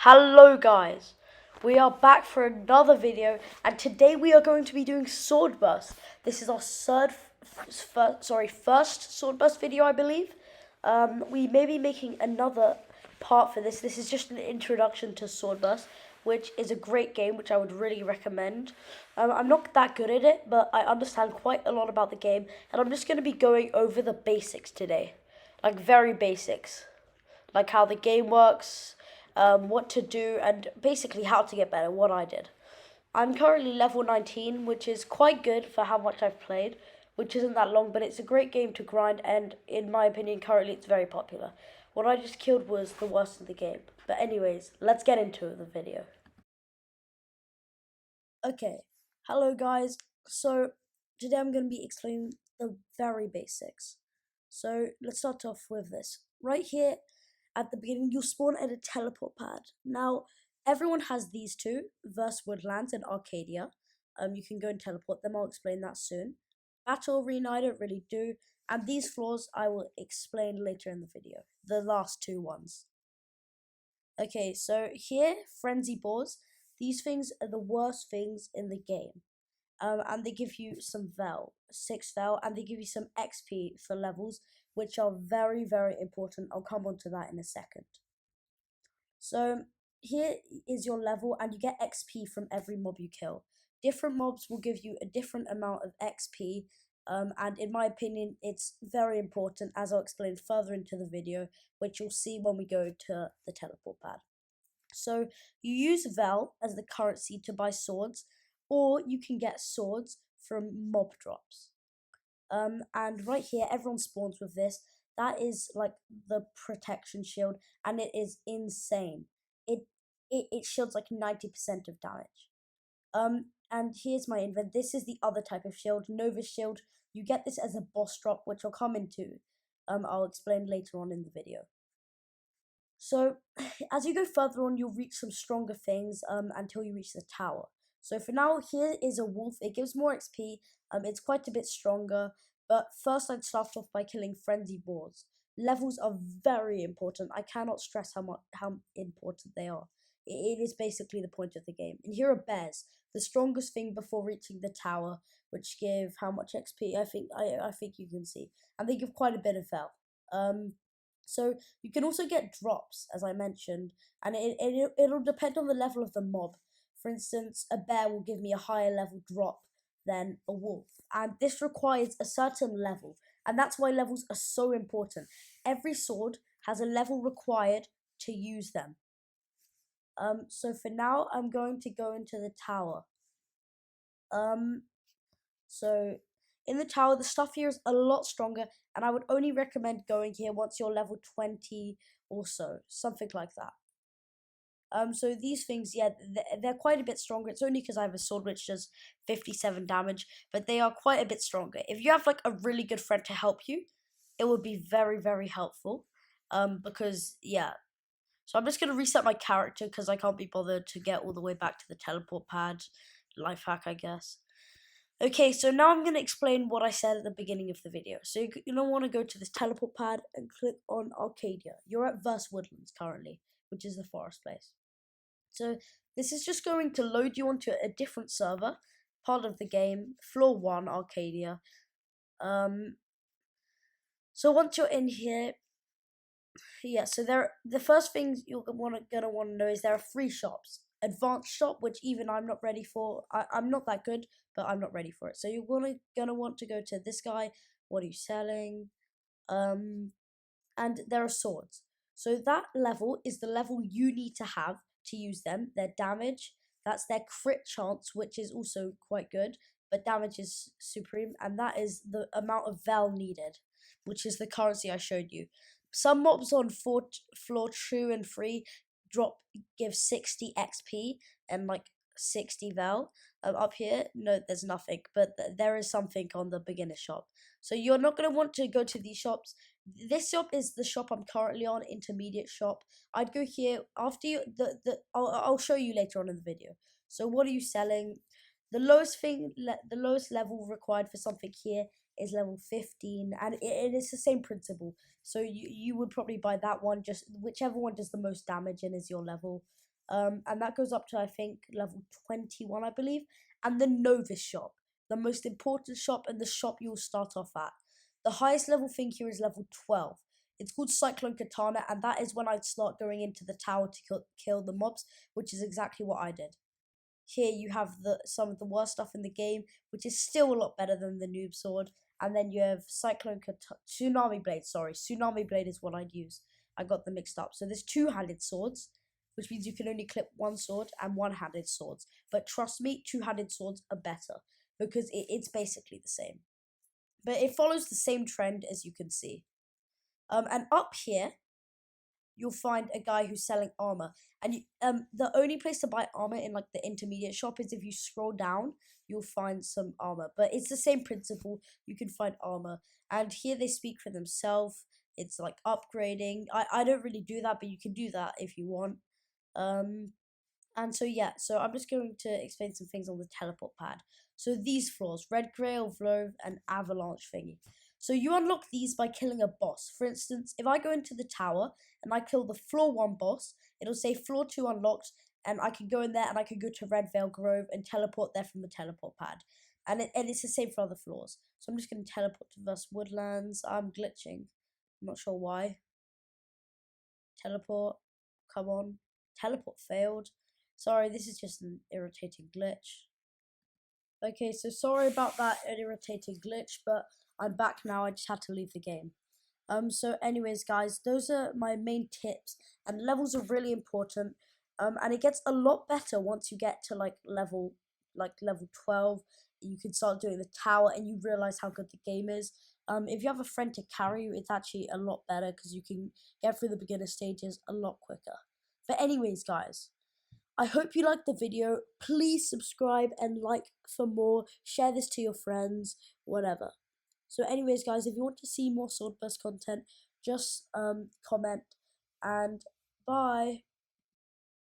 Hello guys, we are back for another video, and today we are going to be doing Swordburst. This is our first Swordburst video, I believe. We may be making another part for this. This is just an introduction to Swordburst, which is a great game, which I would really recommend. I'm not that good at it, but I understand quite a lot about the game, and I'm just going to be going over the basics today, like very basics, like how the game works, what to do, and basically how to get better, what I did. I'm currently level 19, which is quite good for how much I've played, which isn't that long, but it's a great game to grind, and in my opinion, currently it's very popular. What I just killed was the worst of the game. But anyways, let's get into the video. Okay, hello guys. So, today I'm going to be explaining the very basics. So, let's start off with this. Right here, at the beginning, you'll spawn at a teleport pad. Now, everyone has these two, Verse Woodlands and Arcadia. You can go and teleport them. I'll explain that soon. Battle Arena, I don't really do. And these floors, I will explain later in the video. The last two ones. Okay, so here, Frenzy Boars. These things are the worst things in the game. And they give you some Vel, 6 Vel, and they give you some XP for levels, which are very, very important. I'll come on to that in a second. So here is your level, and you get XP from every mob you kill. Different mobs will give you a different amount of XP, and in my opinion, it's very important, as I'll explain further into the video, which you'll see when we go to the teleport pad. So you use Vel as the currency to buy swords, or you can get swords from mob drops. And right here, everyone spawns with this. That is like the protection shield, and it is insane. It shields like 90% of damage. And here's my invent. This is the other type of shield, Nova Shield. You get this as a boss drop, which I'll come into. I'll explain later on in the video. So, as you go further on, you'll reach some stronger things until you reach the tower. So for now, here is a wolf. It gives more XP. It's quite a bit stronger. But first, I'd start off by killing frenzy boars. Levels are very important. I cannot stress how important they are. It is basically the point of the game. And here are bears, the strongest thing before reaching the tower, which give how much XP? I think you can see, and they give quite a bit of health. So you can also get drops, as I mentioned, and it'll depend on the level of the mob. For instance, a bear will give me a higher level drop than a wolf, and this requires a certain level, and that's why levels are so important. Every sword has a level required to use them. So for now, I'm going to go into the tower. So in the tower, the stuff here is a lot stronger, and I would only recommend going here once you're level 20 or so, something like that. So these things, yeah, they're quite a bit stronger. It's only because I have a sword which does 57 damage, but they are quite a bit stronger. If you have like a really good friend to help you, it would be very, very helpful. Because yeah. So I'm just gonna reset my character because I can't be bothered to get all the way back to the teleport pad. Life hack, I guess. Okay, so now I'm going to explain what I said at the beginning of the video. So you're going to want to go to this teleport pad and click on Arcadia. You're at Verse Woodlands currently, which is the forest place. So this is just going to load you onto a different server, part of the game, floor 1, Arcadia. So once you're in here, yeah, so the first thing you're gonna want to know is there are 3 shops. Advanced shop, which even I'm not ready for. I'm not that good, but I'm not ready for it. So you're gonna want to go to this guy. What are you selling? And there are swords. So that level is the level you need to have to use them. Their damage, that's their crit chance, which is also quite good, but damage is supreme, and that is the amount of Vel needed, which is the currency I showed you. Some mobs on floor 2 and 3 give 60 XP and like 60 Vel. Up here, no, there's nothing, but there is something on the beginner shop. So you're not going to want to go to these shops. This shop is the shop I'm currently on, intermediate shop. I'd go here after you. I'll show you later on in the video. So what are you selling? The lowest level required for something here is level 15, and it is the same principle. So you would probably buy that one, just whichever one does the most damage and is your level. and that goes up to, I think, level 21, I believe. And the novice shop, the most important shop and the shop you'll start off at. The highest level thing here is level 12. It's called Cyclone Katana, and that is when I'd start going into the tower to kill the mobs, which is exactly what I did. Here you have some of the worst stuff in the game, which is still a lot better than the noob sword. And then you have Tsunami Blade. Sorry, Tsunami Blade is what I'd use. I got them mixed up. So there's two-handed swords, which means you can only clip one sword, and one-handed swords. But trust me, two-handed swords are better because it's basically the same. But it follows the same trend, as you can see. And up here, you'll find a guy who's selling armor, and the only place to buy armor in like the intermediate shop is if you scroll down, you'll find some armor. But it's the same principle. You can find armor, and here they speak for themselves. It's like upgrading. I don't really do that, but you can do that if you want. And so yeah, so I'm just going to explain some things on the teleport pad. So these floors, red, grey, Vlove, and avalanche thingy. So you unlock these by killing a boss. For instance, if I go into the tower and I kill the floor 1 boss, it'll say floor 2 unlocked, and I can go in there and I can go to Red Veil Grove and teleport there from the teleport pad. And it's the same for other floors. So I'm just going to teleport to Vast Woodlands. I'm glitching. I'm not sure why. Teleport. Come on. Teleport failed. Sorry, this is just an irritating glitch. Okay, so sorry about that irritating glitch, but I'm back now. I just had to leave the game. So anyways, guys, those are my main tips, and levels are really important. And it gets a lot better once you get to level 12. You can start doing the tower, and you realize how good the game is. If you have a friend to carry you, it's actually a lot better because you can get through the beginner stages a lot quicker. But anyways, guys, I hope you liked the video. Please subscribe and like for more. Share this to your friends, whatever. So anyways, guys, if you want to see more Swordburst content, just comment, and bye.